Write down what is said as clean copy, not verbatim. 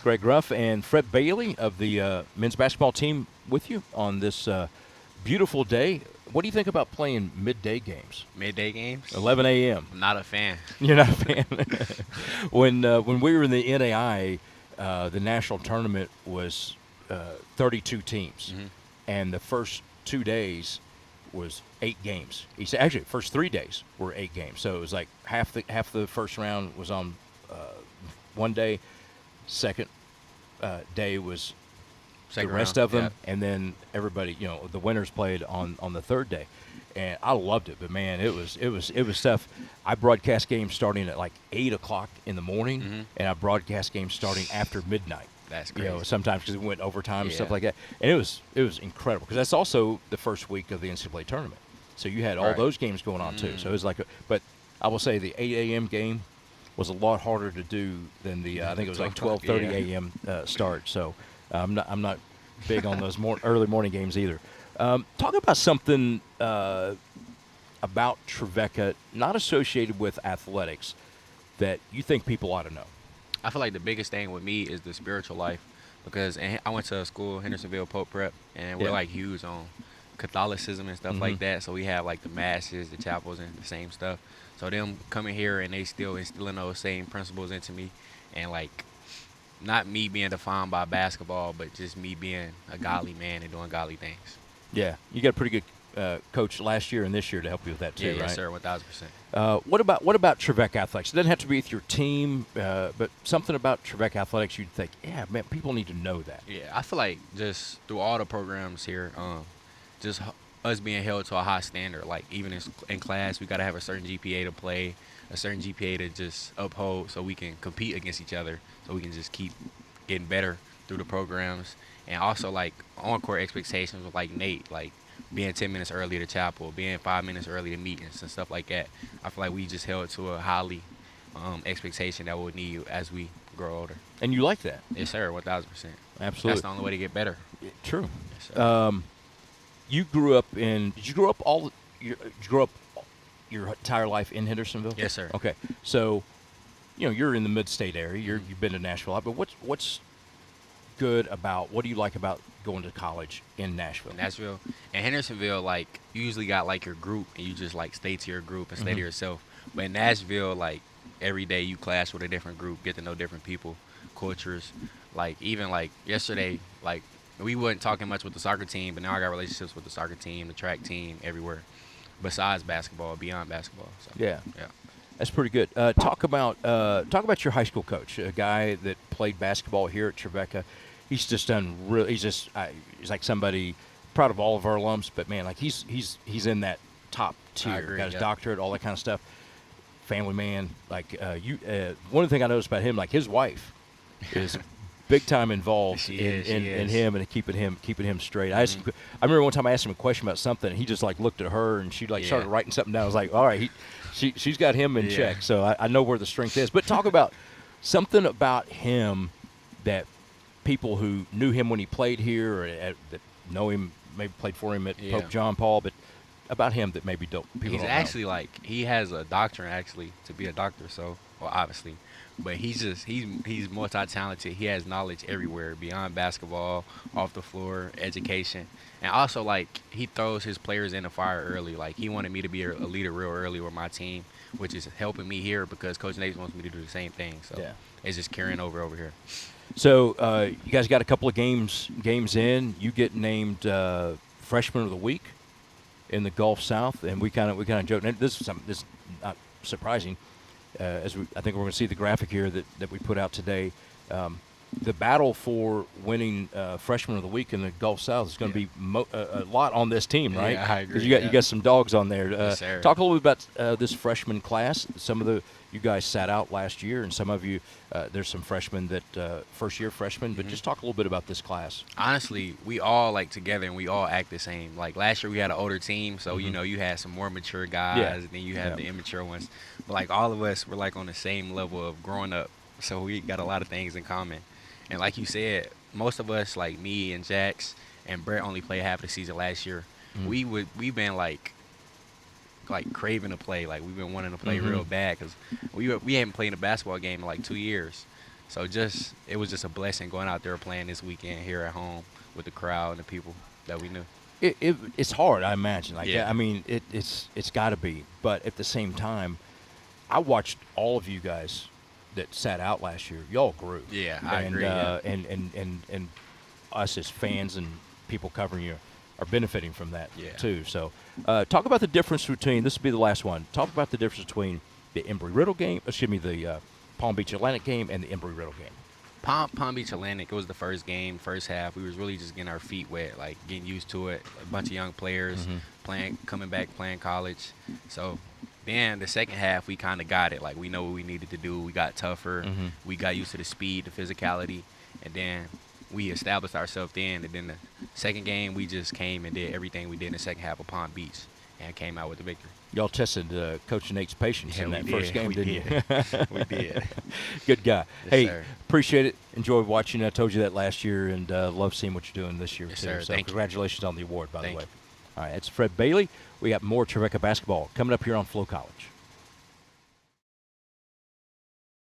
Greg Gruff and Fred Bailey of the men's basketball team with you on this beautiful day. What do you think about playing midday games? Midday games? 11 a.m. I'm not a fan. You're not a fan. When we were in the NAI, the national tournament was 32 teams, and the first 2 days was 8 games. He said actually the first 3 days were 8 games. So it was like half the first round was on one day, second day was Second the rest round, of them, yeah. and then everybody, the winners played on the third day, and I loved it. But man, it was tough. I broadcast games starting at like 8 o'clock in the morning, and I broadcast games starting after midnight. That's crazy. Sometimes because we went overtime and stuff Yeah. like that, and it was incredible because that's also the first week of the NCAA tournament, so you had all Right. those games going on too. So it was like, but I will say the 8 a.m. game was a lot harder to do than the I think it was like 12:30 a.m. Start. So I'm not big on those early morning games either. Talk about something about Trevecca not associated with athletics that you think people ought to know. I feel like the biggest thing with me is the spiritual life, because I went to a school, Hendersonville Pope Prep, and we're Yeah. like huge on Catholicism and stuff like that. So we have like the masses, the chapels, and the same stuff. So them coming here and they still instilling those same principles into me, and like not me being defined by basketball, but just me being a godly man and doing godly things. Yeah, you got a pretty good coach last year and this year to help you with that too, Yeah, right? yes, sir, 1,000%. What about Trevecca athletics? It doesn't have to be with your team, but something about Trevecca athletics you'd think, yeah, man, people need to know that. Yeah, I feel like just through all the programs here, just us being held to a high standard. Like even in class, we gotta have a certain GPA to play, a certain GPA to just uphold, so we can compete against each other, so we can just keep getting better through the programs. And also like on-court expectations with like Nate, like being 10 minutes early to chapel, being 5 minutes early to meetings and stuff like that. I feel like we just held to a highly expectation that we'll need as we grow older. And you like that. Yes, sir, 1,000%. Absolutely. That's the only way to get better. True. Yes, sir. You grew up did you grow up your entire life in Hendersonville? Yes, sir. Okay. So, you're in the mid-state area. You've been to Nashville a lot, but what do you like about going to college in Nashville? Nashville and Hendersonville, like you usually got like your group and you just like stay to your group and stay to yourself. But in Nashville, like every day you clash with a different group, get to know different people, cultures. Like even like yesterday, like we wasn't talking much with the soccer team, but now I got relationships with the soccer team, the track team, everywhere. Besides basketball, beyond basketball. So, Yeah. yeah. That's pretty good. Talk about your high school coach, a guy that played basketball here at Trevecca. He's just done real. He's like somebody proud of all of our alums, but man, like he's in that top tier. agree, Got his yeah. doctorate, all that kind of stuff. Family man. Like one of the things I noticed about him, like his wife, is big time involved She in is. him and keeping him straight. I remember one time I asked him a question about something, and he just like looked at her and she like started writing something down. I was like, all right, she's got him in check, so I know where the strength is. But talk about something about him that people who knew him when he played here or that know him, maybe played for him at Pope John Paul, but about him that maybe people He's don't actually know. like he has a doctorate actually to be a doctor. So, well, obviously, but he's multi-talented. He has knowledge everywhere beyond basketball, off the floor, education, and also like he throws his players in the fire early. Like he wanted me to be a leader real early with my team, which is helping me here because Coach Nate wants me to do the same thing. So Yeah. it's just carrying over here. So you guys got a couple of games in. You get named Freshman of the Week in the Gulf South, and we kind of joke. And this is not surprising, I think we're going to see the graphic here that we put out today. The battle for winning Freshman of the Week in the Gulf South is going to be a lot on this team, right? Yeah, I agree. 'Cause you got some dogs on there. Yes, sir. Talk a little bit about this freshman class. Some of you guys sat out last year, and some of you there's some freshmen that first-year freshmen. But just talk a little bit about this class. Honestly, we all like together and we all act the same. Like last year we had an older team, so you had some more mature guys, and then you have the immature ones. But like all of us were like on the same level of growing up, so we got a lot of things in common. And like you said, most of us, like me and Jax and Brett, only played half the season last year. We've been like craving to play. Like we've been wanting to play real bad because we haven't played a basketball game in like 2 years. So it was just a blessing going out there playing this weekend here at home with the crowd and the people that we knew. It's hard, I imagine. Like, Yeah. I mean, it's got to be. But at the same time, I watched all of you guys that sat out last year. Y'all grew. Yeah, I and, agree, yeah. And us as fans and people covering you are benefiting from that Yeah. too. So, talk about the difference between. This will be the last one. Talk about the difference between the Embry-Riddle game. Excuse me, the Palm Beach Atlantic game and the Embry-Riddle game. Palm Beach Atlantic, it was the first game, first half. We was really just getting our feet wet, like getting used to it. A bunch of young players coming back, playing college. So then the second half, we kind of got it. Like, we know what we needed to do. We got tougher. We got used to the speed, the physicality. And then we established ourselves then. And then the second game, we just came and did everything we did in the second half of Palm Beach and came out with the victory. Y'all tested Coach Nate's patience in that first game, didn't you? We did. Good guy. Yes, hey, sir. appreciate it. Enjoyed watching you. I told you that last year, and love seeing what you're doing this year, Yes, too. sir. So Thank you. congratulations on the award, by Thank the way. you. All right, that's Fred Bailey. We got more Trevecca basketball coming up here on Flow College.